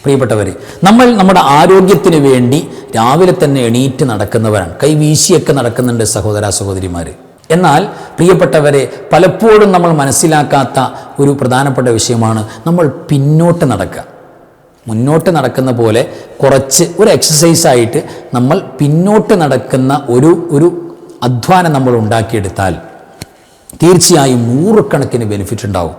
പ്രിയപ്പെട്ടവരെ, നമ്മൾ നമ്മുടെ ആരോഗ്യത്തിന് വേണ്ടി രാവിലെ തന്നെ എണീറ്റ് നടക്കുന്നവരാണ്. കൈവീശിയൊക്കെ നടക്കുന്നുണ്ട് സഹോദര സഹോദരിമാർ. എന്നാൽ പ്രിയപ്പെട്ടവരെ, പലപ്പോഴും നമ്മൾ മനസ്സിലാക്കാത്ത ഒരു പ്രധാനപ്പെട്ട വിഷയമാണ് നമ്മൾ പിന്നോട്ട് നടക്കുക. മുന്നോട്ട് നടക്കുന്ന പോലെ കുറച്ച് ഒരു എക്സസൈസായിട്ട് നമ്മൾ പിന്നോട്ട് നടക്കുന്ന ഒരു അധ്വാനം നമ്മൾ ഉണ്ടാക്കിയെടുത്താൽ തീർച്ചയായും നൂറുകണക്കിന് ബെനിഫിറ്റ് ഉണ്ടാവും.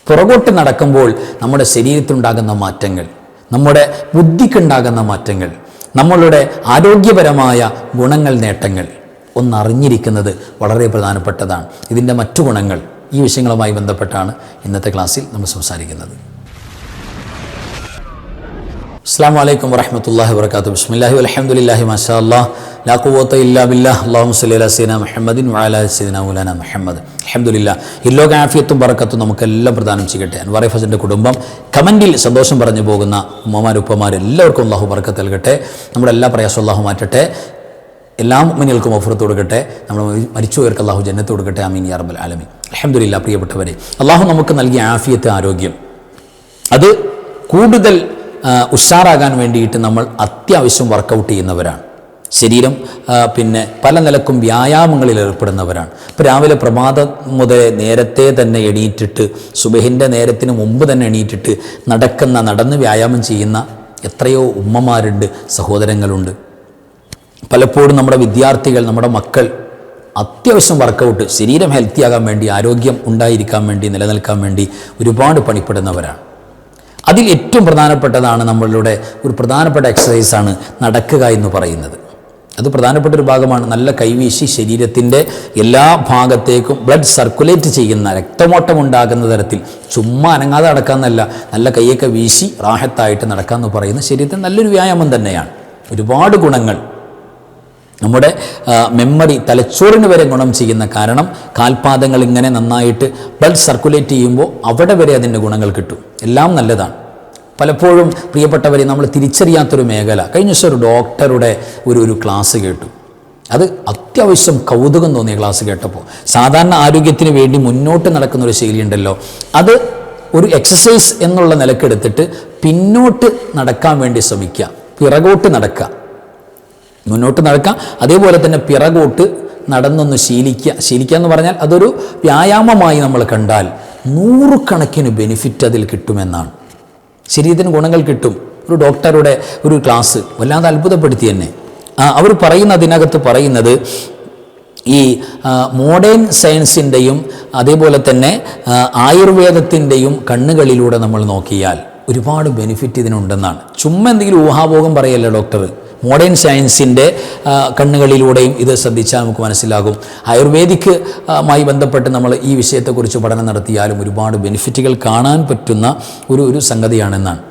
പുറകോട്ട് നടക്കുമ്പോൾ നമ്മുടെ ശരീരത്തിലുണ്ടാകുന്ന മാറ്റങ്ങൾ, നമ്മുടെ ബുദ്ധിക്കുണ്ടാകുന്ന മാറ്റങ്ങൾ, നമ്മളുടെ ആരോഗ്യപരമായ ഗുണങ്ങൾ, നേട്ടങ്ങൾ ഒന്നറിഞ്ഞിരിക്കുന്നത് വളരെ പ്രധാനപ്പെട്ടതാണ്. ഇതിൻ്റെ മറ്റു ഗുണങ്ങൾ, ഈ വിഷയങ്ങളുമായി ബന്ധപ്പെട്ടാണ് ഇന്നത്തെ ക്ലാസ്സിൽ നമ്മൾ സംസാരിക്കുന്നത്. അസ്സലാമു അലൈക്കും വറഹ്മത്തുള്ളാഹി വബറകാതുഹു. ബിസ്മില്ലാഹി വൽഹംദുലില്ലാഹി മാഷാ അല്ലാഹ് ലാ ഖുവത ഇല്ലാ ബില്ലാഹ്. അല്ലാഹുമ്മ സ്വല്ലി അലാ സയ്യിദിനാ മുഹമ്മദിൻ വഅലാ സയ്യിദിനാ മൗലാനാ മുഹമ്മദ്. അൽഹംദുലില്ലാഹ്. ഇല്ലോക ആഫിയത്തും ബറക്കത്തും നമുക്കെല്ലാം പ്രദാനം ചെയ്യട്ടെ. അൻവാർ ഫസലിൻ്റെ കുടുംബം കമൻറ്റിൽ സന്തോഷം പറഞ്ഞു പോകുന്ന ഉമ്മമാർ, ഉപ്പമാർ എല്ലാവർക്കും അല്ലാഹു ബറക്കത്ത് നൽകട്ടെ. നമ്മുടെ എല്ലാ പ്രയാസവും അല്ലാഹു മാറ്റട്ടെ. എല്ലാ മുഅ്മിനുകൾക്കും മഗ്ഫിറത്ത് കൊടുക്കട്ടെ. നമ്മൾ മരിച്ചുപോയവർക്ക് അല്ലാഹു ജന്നത്ത് കൊടുക്കട്ടെ. ആമീൻ യാ റബ്ബൽ ആലമീൻ. അൽഹംദുലില്ലാഹ്. പ്രിയപ്പെട്ടവരെ, അല്ലാഹു നമുക്ക് നൽകിയ ആഫിയത്ത്, ആരോഗ്യം, അത് കൂടുതൽ ഉഷാറാകാൻ വേണ്ടിയിട്ട് നമ്മൾ അത്യാവശ്യം വർക്കൗട്ട് ചെയ്യുന്നവരാണ്. ശരീരം പല നിലക്കും വ്യായാമങ്ങളിൽ ഏർപ്പെടുന്നവരാണ്. ഇപ്പോൾ രാവിലെ പ്രഭാതം മുതൽ നേരത്തെ തന്നെ എണീറ്റിട്ട്, സുബഹിൻ്റെ നേരത്തിന് മുമ്പ് തന്നെ എണീറ്റിട്ട് നടന്ന് വ്യായാമം ചെയ്യുന്ന എത്രയോ ഉമ്മമാരുണ്ട്, സഹോദരങ്ങളുണ്ട്. പലപ്പോഴും നമ്മുടെ വിദ്യാർത്ഥികൾ, നമ്മുടെ മക്കൾ അത്യാവശ്യം വർക്കൗട്ട്, ശരീരം ഹെൽത്തിയാകാൻ വേണ്ടി, ആരോഗ്യം ഉണ്ടായിരിക്കാൻ വേണ്ടി, നിലനിൽക്കാൻ വേണ്ടി ഒരുപാട് പണിപ്പെടുന്നവരാണ്. അതിൽ ഏറ്റവും പ്രധാനപ്പെട്ടതാണ് നമ്മളുടെ ഒരു പ്രധാനപ്പെട്ട എക്സസൈസാണ് നടക്കുക എന്ന് പറയുന്നത്. അത് പ്രധാനപ്പെട്ട ഒരു ഭാഗമാണ്. നല്ല കൈവീശി ശരീരത്തിൻ്റെ എല്ലാ ഭാഗത്തേക്കും ബ്ലഡ് സർക്കുലേറ്റ് ചെയ്യുന്ന, രക്തമോട്ടം ഉണ്ടാകുന്ന തരത്തിൽ ചുമ്മാ അനങ്ങാതെ നടക്കാമെന്നല്ല, നല്ല കൈയൊക്കെ വീശി റാഹത്തായിട്ട് നടക്കാമെന്ന് പറയുന്ന ശരീരത്തിന് നല്ലൊരു വ്യായാമം തന്നെയാണ്. ഒരുപാട് ഗുണങ്ങൾ, നമ്മുടെ മെമ്മറി, തലച്ചോറിന് വരെ ഗുണം ചെയ്യുന്ന, കാരണം കാൽപാദങ്ങൾ ഇങ്ങനെ നന്നായിട്ട് ബ്ലഡ് സർക്കുലേറ്റ് ചെയ്യുമ്പോൾ അവിടെ വരെ അതിൻ്റെ ഗുണങ്ങൾ കിട്ടും. എല്ലാം നല്ലതാണ്. പലപ്പോഴും പ്രിയപ്പെട്ടവരെ, നമ്മൾ തിരിച്ചറിയാത്തൊരു മേഖല, കഴിഞ്ഞ ദിവസം ഒരു ഡോക്ടറുടെ ഒരു ക്ലാസ് കേട്ടു. അത് അത്യാവശ്യം കൗതുകം തോന്നിയ ക്ലാസ് കേട്ടപ്പോൾ. സാധാരണ ആരോഗ്യത്തിന് വേണ്ടി മുന്നോട്ട് നടക്കുന്നൊരു ശൈലിയുണ്ടല്ലോ, അത് ഒരു എക്സസൈസ് എന്നുള്ള നിലക്കെടുത്തിട്ട് പിന്നോട്ട് നടക്കാൻ വേണ്ടി ശ്രമിക്കുക. പിറകോട്ട് നടക്കുക, മുന്നോട്ട് നടക്കുക, അതേപോലെ തന്നെ പിറകോട്ട് നടന്നൊന്ന് ശീലിക്കുക എന്ന് പറഞ്ഞാൽ അതൊരു വ്യായാമമായി നമ്മൾ കണ്ടാൽ നൂറുകണക്കിന് ബെനിഫിറ്റ് അതിൽ കിട്ടുമെന്നാണ്. ശരീരത്തിന് ഗുണങ്ങൾ കിട്ടും. ഒരു ഡോക്ടറുടെ ഒരു ക്ലാസ് വല്ലാതെ അത്ഭുതപ്പെടുത്തി തന്നെ. അവർ അതിനകത്ത് പറയുന്നത്, ഈ മോഡേൺ സയൻസിൻ്റെയും അതേപോലെ തന്നെ ആയുർവേദത്തിൻ്റെയും കണ്ണുകളിലൂടെ നമ്മൾ നോക്കിയാൽ ഒരുപാട് ബെനിഫിറ്റ് ഇതിനുണ്ടെന്നാണ്. ചുമ്മാ എന്തെങ്കിലും ഊഹാഭോഗം പറയല്ല ഡോക്ടർ. മോഡേൺ സയൻസിൻ്റെ കണ്ണുകളിലൂടെയും ഇത് ശ്രദ്ധിച്ചാൽ നമുക്ക് മനസ്സിലാകും. ആയുർവേദിക്കുമായി ബന്ധപ്പെട്ട് നമ്മൾ ഈ വിഷയത്തെക്കുറിച്ച് പഠനം നടത്തിയാലും ഒരുപാട് ബെനിഫിറ്റുകൾ കാണാൻ പറ്റുന്ന ഒരു സംഗതിയാണെന്നാണ്.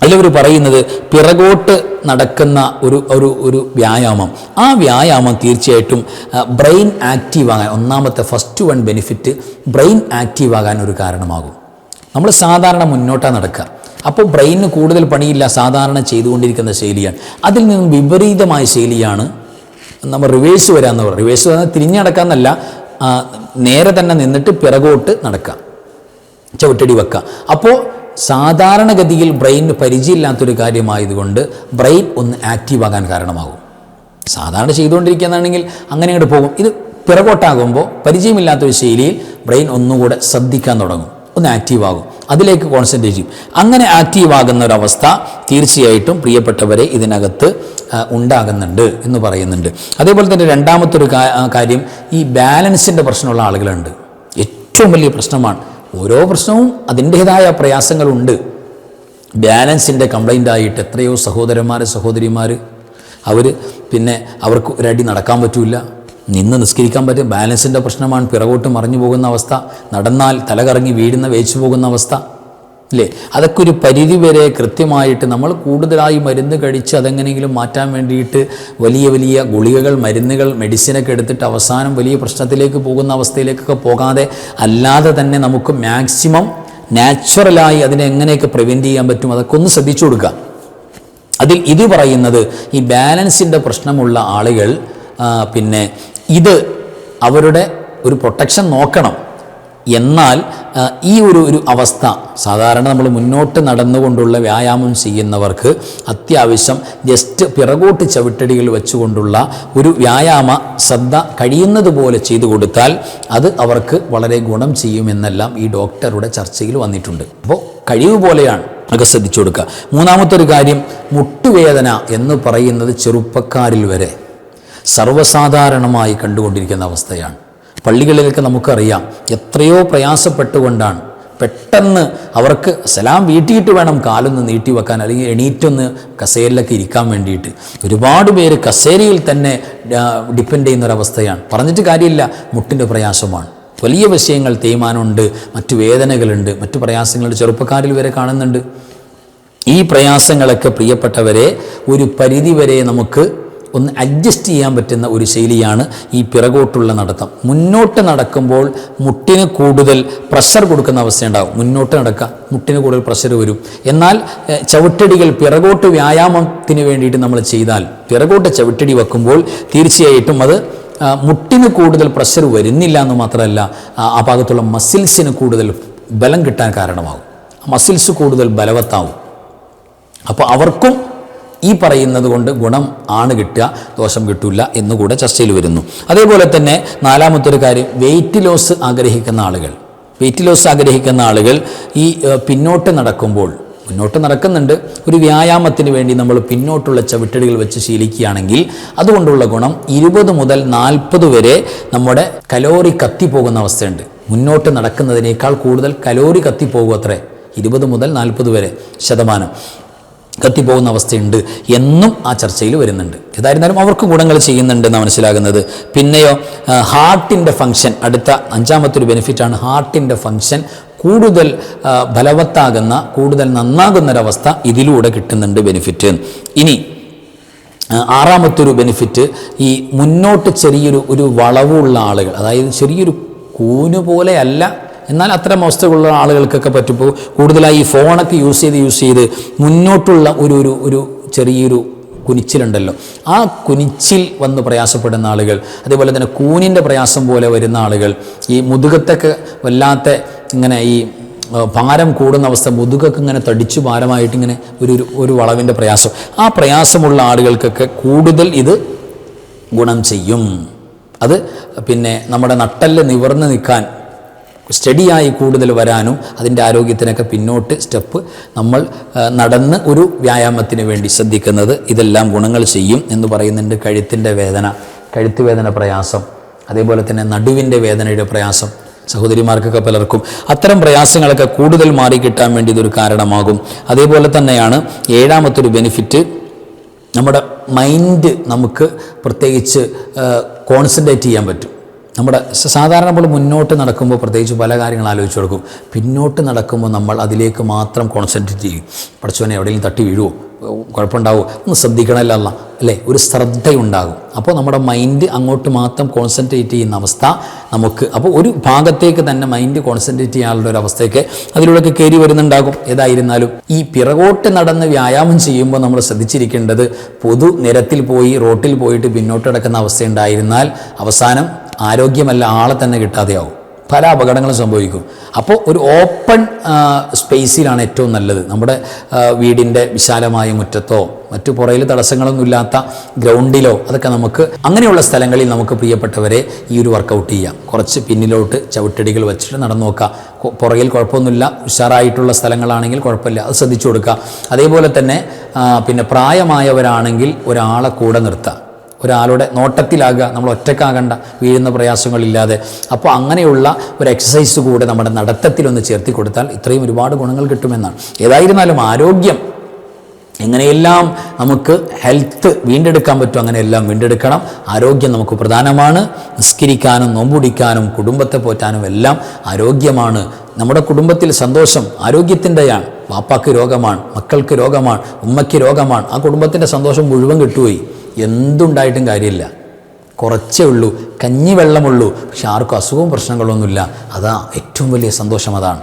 അതിലവർ പറയുന്നത്, പിറകോട്ട് നടക്കുന്ന ഒരു വ്യായാമം, ആ വ്യായാമം തീർച്ചയായിട്ടും ബ്രെയിൻ ആക്റ്റീവ് ആകാൻ, ഒന്നാമത്തെ first one benefit brain active ആകാൻ ഒരു കാരണമാകും. നമ്മൾ സാധാരണ മുന്നോട്ടാണ് നടക്കുക, അപ്പോൾ ബ്രെയിനിന് കൂടുതൽ പണിയില്ല, സാധാരണ ചെയ്തുകൊണ്ടിരിക്കുന്ന ശൈലിയാണ്. അതിൽ നിന്നും വിപരീതമായ ശൈലിയാണ് നമ്മൾ റിവേഴ്സ് വരാമെന്ന് പറയുന്നത്. റിവേഴ്സ് വന്നാൽ തിരിഞ്ഞ് നടക്കാമെന്നല്ല, നേരെ തന്നെ നിന്നിട്ട് പിറകോട്ട് നടക്കുക, ചവിട്ടടി വെക്കുക. അപ്പോൾ സാധാരണഗതിയിൽ ബ്രെയിനിന് പരിചയമില്ലാത്തൊരു കാര്യമായതുകൊണ്ട് ബ്രെയിൻ ഒന്ന് ആക്റ്റീവ് ആകാൻ കാരണമാകും. സാധാരണ ചെയ്തുകൊണ്ടിരിക്കുന്നതാണെങ്കിൽ അങ്ങനെ അങ്ങോട്ട് പോകും. ഇത് പിറകോട്ടാകുമ്പോൾ പരിചയമില്ലാത്തൊരു ശൈലിയിൽ ബ്രെയിൻ ഒന്നുകൂടെ ശ്രദ്ധിക്കാൻ തുടങ്ങും, ഒന്ന് ആക്റ്റീവ് ആകും, അതിലേക്ക് കോൺസെൻട്രേറ്റ് ചെയ്യും. അങ്ങനെ ആക്റ്റീവ് ആകുന്ന ഒരവസ്ഥ തീർച്ചയായിട്ടും പ്രിയപ്പെട്ടവരെ ഇതിനകത്ത് ഉണ്ടാകുന്നുണ്ട് എന്ന് പറയുന്നുണ്ട്. അതേപോലെ തന്നെ രണ്ടാമത്തെ ഒരു കാര്യം, ഈ ബാലൻസിൻ്റെ പ്രശ്നമുള്ള ആളുകളുണ്ട്. ഏറ്റവും വലിയ പ്രശ്നമാണ്. ഓരോ പ്രശ്നവും അതിൻ്റേതായ പ്രയാസങ്ങളുണ്ട്. ബാലൻസിൻ്റെ കംപ്ലൈൻ്റ് ആയിട്ട് എത്രയോ സഹോദരിമാർ അവർക്ക് ഒരടി നടക്കാൻ പറ്റില്ല, നിന്ന് നിസ്കരിക്കാൻ പറ്റും. ബാലൻസിൻ്റെ പ്രശ്നമാണ്. പിറകോട്ട് മറിഞ്ഞു പോകുന്ന അവസ്ഥ, നടന്നാൽ തലകറങ്ങി വേച്ചു പോകുന്ന അവസ്ഥ, അല്ലേ? അതൊക്കെ ഒരു പരിധി വരെ കൃത്യമായിട്ട് നമ്മൾ കൂടുതലായി മരുന്ന് കഴിച്ച് അതെങ്ങനെയെങ്കിലും മാറ്റാൻ വേണ്ടിയിട്ട് വലിയ ഗുളികകൾ, മരുന്നുകൾ, മെഡിസിനൊക്കെ എടുത്തിട്ട് അവസാനം വലിയ പ്രശ്നത്തിലേക്ക് പോകുന്ന അവസ്ഥയിലേക്കൊക്കെ പോകാതെ അല്ലാതെ തന്നെ നമുക്ക് മാക്സിമം നാച്ചുറലായി അതിനെ എങ്ങനെയൊക്കെ പ്രിവെൻറ്റ് ചെയ്യാൻ പറ്റും അതൊക്കെ ഒന്ന് ശ്രദ്ധിച്ചു കൊടുക്കുക. അതിൽ ഇത് പറയുന്നത്, ഈ ബാലൻസിൻ്റെ പ്രശ്നമുള്ള ആളുകൾ ഇത് അവരുടെ ഒരു പ്രൊട്ടക്ഷൻ നോക്കണം. എന്നാൽ ഈ ഒരു അവസ്ഥ സാധാരണ നമ്മൾ മുന്നോട്ട് നടന്നുകൊണ്ടുള്ള വ്യായാമം ചെയ്യുന്നവർക്ക് അത്യാവശ്യം ജസ്റ്റ് പിറകോട്ട് ചവിട്ടടികൾ വെച്ചുകൊണ്ടുള്ള ഒരു വ്യായാമ ശ്രദ്ധ കഴിയുന്നത് പോലെ ചെയ്തു കൊടുത്താൽ അത് അവർക്ക് വളരെ ഗുണം ചെയ്യുമെന്നെല്ലാം ഈ ഡോക്ടറുടെ ചർച്ചയിൽ വന്നിട്ടുണ്ട്. അപ്പോൾ കഴിവ് പോലെയാണ്, ഒക്കെ ശ്രദ്ധിച്ചു കൊടുക്കുക. മൂന്നാമത്തെ ഒരു കാര്യം, മുട്ടുവേദന എന്ന് പറയുന്നത് ചെറുപ്പക്കാരിൽ വരെ സർവ്വസാധാരണമായി കണ്ടുകൊണ്ടിരിക്കുന്ന അവസ്ഥയാണ്. പള്ളികളിലൊക്കെ നമുക്കറിയാം എത്രയോ പ്രയാസപ്പെട്ടുകൊണ്ടാണ് പെട്ടെന്ന് അവർക്ക് സലാം വീട്ടിയിട്ട് വേണം കാലൊന്ന് നീട്ടി വെക്കാൻ, അല്ലെങ്കിൽ എണീറ്റൊന്ന് കസേരയിലൊക്കെ ഇരിക്കാൻ വേണ്ടിയിട്ട്. ഒരുപാട് പേര് കസേരയിൽ തന്നെ ഡിപ്പെൻഡ് ചെയ്യുന്നൊരവസ്ഥയാണ്. പറഞ്ഞിട്ട് കാര്യമില്ല, മുട്ടിൻ്റെ പ്രയാസമാണ്. വലിയ വിഷയങ്ങൾ, തേയ്മാനമുണ്ട്, മറ്റു വേദനകളുണ്ട്, മറ്റു പ്രയാസങ്ങളുണ്ട്, ചെറുപ്പക്കാരിൽ വരെ കാണുന്നുണ്ട്. ഈ പ്രയാസങ്ങളൊക്കെ പ്രിയപ്പെട്ടവരെ ഒരു പരിധിവരെ നമുക്ക് ഒന്ന് അഡ്ജസ്റ്റ് ചെയ്യാൻ പറ്റുന്ന ഒരു ശൈലിയാണ് ഈ പിറകോട്ടുള്ള നടത്തം. മുന്നോട്ട് നടക്കുമ്പോൾ മുട്ടിന് കൂടുതൽ പ്രഷർ കൊടുക്കുന്ന അവസ്ഥയുണ്ടാകും. മുന്നോട്ട് നടക്കുക, മുട്ടിന് കൂടുതൽ പ്രഷർ വരും. എന്നാൽ ചവിട്ടടികൾ പിറകോട്ട് വ്യായാമത്തിന് വേണ്ടിയിട്ട് നമ്മൾ ചെയ്താൽ, പിറകോട്ട് ചവിട്ടടി വെക്കുമ്പോൾ തീർച്ചയായിട്ടും അത് മുട്ടിന് കൂടുതൽ പ്രഷർ വരുന്നില്ല എന്ന് മാത്രമല്ല, ആ ഭാഗത്തുള്ള മസിൽസിന് കൂടുതൽ ബലം കിട്ടാൻ കാരണമാകും. മസിൽസ് കൂടുതൽ ബലവത്താവും. അപ്പോൾ അവർക്കും ഈ പറയുന്നത് കൊണ്ട് ഗുണം ആണ് കിട്ടുക, ദോഷം കിട്ടില്ല എന്നുകൂടെ ചർച്ചയിൽ വരുന്നു. അതേപോലെ തന്നെ നാലാമത്തൊരു കാര്യം, വെയിറ്റ് ലോസ് ആഗ്രഹിക്കുന്ന ആളുകൾ ഈ പിന്നോട്ട് നടക്കുമ്പോൾ, മുന്നോട്ട് നടക്കുന്നുണ്ട്, ഒരു വ്യായാമത്തിന് വേണ്ടി നമ്മൾ പിന്നോട്ടുള്ള ചവിട്ടടികൾ വെച്ച് ശീലിക്കുകയാണെങ്കിൽ അതുകൊണ്ടുള്ള ഗുണം 20 മുതൽ 40 വരെ നമ്മുടെ കലോറി കത്തിപ്പോകുന്ന അവസ്ഥയുണ്ട്. മുന്നോട്ട് നടക്കുന്നതിനേക്കാൾ കൂടുതൽ കലോറി കത്തിപ്പോകും അത്രേ, 20 മുതൽ 40 വരെ ശതമാനം കത്തിപ്പോകുന്ന അവസ്ഥയുണ്ട് എന്നും ആ ചർച്ചയിൽ വരുന്നുണ്ട്. ഏതായിരുന്നാലും അവർക്ക് ഗുണങ്ങൾ ചെയ്യുന്നുണ്ടെന്ന് മനസ്സിലാകുന്നത്. പിന്നെയോ ഹാർട്ടിൻ്റെ ഫങ്ഷൻ, അടുത്ത 5-മത്തൊരു ബെനിഫിറ്റാണ് ഹാർട്ടിൻ്റെ ഫങ്ഷൻ കൂടുതൽ ബലവത്താകുന്ന, കൂടുതൽ നന്നാകുന്നൊരവസ്ഥ ഇതിലൂടെ കിട്ടുന്നുണ്ട് ബെനിഫിറ്റ്. ഇനി 6-മത്തൊരു ബെനിഫിറ്റ്, ഈ മുന്നോട്ട് ചെറിയൊരു വളവുള്ള ആളുകൾ, അതായത് ചെറിയൊരു കൂന് പോലെയല്ല, എന്നാൽ അത്തരം അവസ്ഥകളുള്ള ആളുകൾക്കൊക്കെ പറ്റുമ്പോൾ കൂടുതലായി ഈ ഫോണൊക്കെ യൂസ് ചെയ്ത് മുന്നോട്ടുള്ള ഒരു ചെറിയൊരു കുനിച്ചിലുണ്ടല്ലോ, ആ കുനിച്ചിൽ വന്ന് പ്രയാസപ്പെടുന്ന ആളുകൾ, അതേപോലെ തന്നെ കൂനിൻ്റെ പ്രയാസം പോലെ വരുന്ന ആളുകൾ, ഈ മുതുകത്തൊക്കെ വല്ലാത്ത ഇങ്ങനെ ഈ ഭാരം കൂടുന്ന അവസ്ഥ, മുതുകൊക്കെ ഇങ്ങനെ തടിച്ചു ഭാരമായിട്ട് ഇങ്ങനെ ഒരു വളവിൻ്റെ പ്രയാസം, ആ പ്രയാസമുള്ള ആളുകൾക്കൊക്കെ കൂടുതൽ ഇത് ഗുണം ചെയ്യും. അത് പിന്നെ നമ്മുടെ നട്ടെല്ല് നിവർന്ന് നിൽക്കാൻ, സ്റ്റഡിയായി കൂടുതൽ വരാനും അതിൻ്റെ ആരോഗ്യത്തിനൊക്കെ പിന്നോട്ട് സ്റ്റെപ്പ് നമ്മൾ നടന്ന് ഒരു വ്യായാമത്തിന് വേണ്ടി ശ്രദ്ധിക്കുന്നത് ഇതെല്ലാം ഗുണങ്ങൾ ചെയ്യും എന്ന് പറയുന്നുണ്ട്. കഴുത്ത് വേദന പ്രയാസം, അതേപോലെ തന്നെ നടുവിൻ്റെ വേദനയുടെ പ്രയാസം, സഹോദരിമാർക്കൊക്കെ പലർക്കും അത്തരം പ്രയാസങ്ങളൊക്കെ കൂടുതൽ മാറിക്കിട്ടാൻ വേണ്ടി ഇതൊരു കാരണമാകും. അതേപോലെ തന്നെയാണ് 7-മത്തൊരു ബെനിഫിറ്റ്, നമ്മുടെ മൈൻഡ് നമുക്ക് പ്രത്യേകിച്ച് കോൺസെൻട്രേറ്റ് ചെയ്യാൻ പറ്റും. നമ്മുടെ സാധാരണ നമ്മൾ മുന്നോട്ട് നടക്കുമ്പോൾ പ്രത്യേകിച്ച് പല കാര്യങ്ങൾ ആലോചിച്ച് കൊടുക്കും. പിന്നോട്ട് നടക്കുമ്പോൾ നമ്മൾ അതിലേക്ക് മാത്രം കോൺസെൻട്രേറ്റ് ചെയ്യും. പഠിച്ചവനെ എവിടെയെങ്കിലും തട്ടി വീഴുമോ, കുഴപ്പമുണ്ടാവുമോ, ഒന്ന് ശ്രദ്ധിക്കണമല്ലോ അല്ലേ, ഒരു ശ്രദ്ധയുണ്ടാകും. അപ്പോൾ നമ്മുടെ മൈൻഡ് അങ്ങോട്ട് മാത്രം കോൺസെൻട്രേറ്റ് ചെയ്യുന്ന അവസ്ഥ നമുക്ക്, അപ്പോൾ ഒരു ഭാഗത്തേക്ക് തന്നെ മൈൻഡ് കോൺസെൻട്രേറ്റ് ചെയ്യാനുള്ള ഒരു അവസ്ഥയൊക്കെ അതിലൂടെയൊക്കെ കയറി വരുന്നുണ്ടാകും. ഏതായിരുന്നാലും ഈ പിറകോട്ട് നടന്ന് വ്യായാമം ചെയ്യുമ്പോൾ നമ്മൾ ശ്രദ്ധിച്ചിരിക്കേണ്ടത്, പൊതു നിരത്തിൽ പോയി റോട്ടിൽ പോയിട്ട് പിന്നോട്ട് കിടക്കുന്ന അവസ്ഥയുണ്ടായിരുന്നാൽ അവസാനം ആരോഗ്യമല്ല, ആളെ തന്നെ കിട്ടാതെയാവും, പല അപകടങ്ങളും സംഭവിക്കും. അപ്പോൾ ഒരു ഓപ്പൺ സ്പേസിലാണ് ഏറ്റവും നല്ലത്. നമ്മുടെ വീടിൻ്റെ വിശാലമായ മുറ്റത്തോ മറ്റു പുറയിൽ തടസ്സങ്ങളൊന്നുമില്ലാത്ത ഗ്രൗണ്ടിലോ, അതൊക്കെ നമുക്ക് അങ്ങനെയുള്ള സ്ഥലങ്ങളിൽ നമുക്ക് പ്രിയപ്പെട്ടവരെ ഈ ഒരു വർക്കൗട്ട് ചെയ്യാം. കുറച്ച് പിന്നിലോട്ട് ചവിട്ടടികൾ വെച്ചിട്ട് നടന്നു നോക്കുക. പുറകിൽ കുഴപ്പമൊന്നുമില്ല, ഉഷാറായിട്ടുള്ള സ്ഥലങ്ങളാണെങ്കിൽ കുഴപ്പമില്ല, അത് ശ്രദ്ധിച്ചു കൊടുക്കുക. അതേപോലെ തന്നെ പിന്നെ പ്രായമായവരാണെങ്കിൽ ഒരാളെ കൂടെ നിർത്തുക, ഒരാളുടെ നോട്ടത്തിലാകുക, നമ്മൾ ഒറ്റക്കാകണ്ട, വീഴുന്ന പ്രയാസങ്ങളില്ലാതെ. അപ്പോൾ അങ്ങനെയുള്ള ഒരു എക്സസൈസ് കൂടെ നമ്മുടെ നടത്തത്തിലൊന്ന് ചേർത്തി കൊടുത്താൽ ഇത്രയും ഒരുപാട് ഗുണങ്ങൾ കിട്ടുമെന്നാണ്. ഏതായിരുന്നാലും ആരോഗ്യം എങ്ങനെയെല്ലാം നമുക്ക് ഹെൽത്ത് വീണ്ടെടുക്കാൻ പറ്റും അങ്ങനെയെല്ലാം വീണ്ടെടുക്കണം. ആരോഗ്യം നമുക്ക് പ്രധാനമാണ്. നിസ്കരിക്കാനും നോമ്പുടിക്കാനും കുടുംബത്തെ പോറ്റാനും എല്ലാം ആരോഗ്യമാണ്. നമ്മുടെ കുടുംബത്തിൽ സന്തോഷം ആരോഗ്യത്തിൻ്റെയാണ്. വാപ്പാക്ക് രോഗമാണ്, മക്കൾക്ക് രോഗമാണ്, ഉമ്മയ്ക്ക് രോഗമാണ്, ആ കുടുംബത്തിൻ്റെ സന്തോഷം മുഴുവൻ കിട്ടുപോയി. എന്തുണ്ടായിട്ടും കാര്യമില്ല, കുറച്ചേ ഉള്ളൂ, കഞ്ഞിവെള്ളമുള്ളൂ, പക്ഷെ ആർക്കും അസുഖവും പ്രശ്നങ്ങളൊന്നുമില്ല. അതാ ഏറ്റവും വലിയ സന്തോഷം, അതാണ്.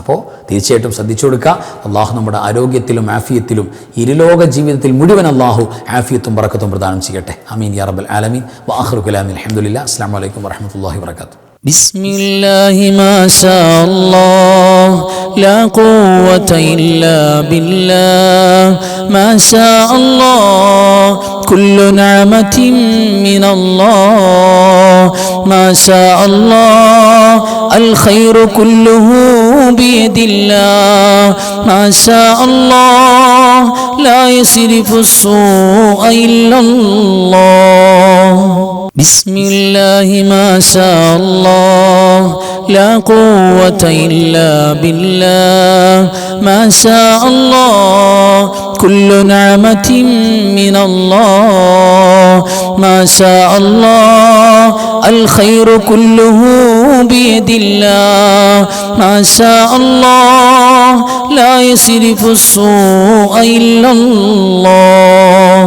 അപ്പോൾ തീർച്ചയായിട്ടും ശ്രദ്ധിച്ചു കൊടുക്കുക. അള്ളാഹു നമ്മുടെ ആരോഗ്യത്തിലും ആഫിയത്തിലും ഇരുലോക ജീവിതത്തിൽ മുഴുവൻ അള്ളാഹു ആഫിയത്തും ബറക്കത്തും പ്രദാനം ചെയ്യട്ടെ. ആമീൻ യാ റബ്ബൽ ആലമീൻ. വആഖിറു കലാമി അൽഹംദുലില്ലാഹ്. അസ്സലാമു അലൈക്കും വറഹ്മത്തുള്ളാഹി വബറകാതുഹു. بسم الله ما شاء الله لا قوة إلا بالله ما شاء الله كل نعمة من الله ما شاء الله الخير كله بيد الله ما شاء الله لا يصرف السوء إلا الله بسم الله ما شاء الله لا قوة إلا بالله ما شاء الله كل نعمة من الله ما شاء الله الخير كله بيد الله ما شاء الله لا يصرف السوء إلا الله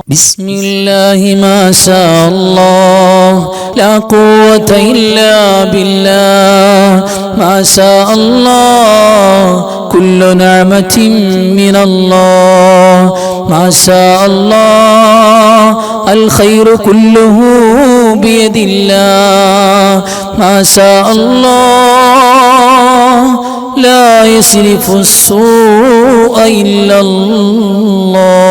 بسم الله ما شاء الله لا قوة إلا بالله ما شاء الله كل نعمة من الله ما شاء الله الخير كله بيد الله ما شاء الله لا يصرف السوء إلا الله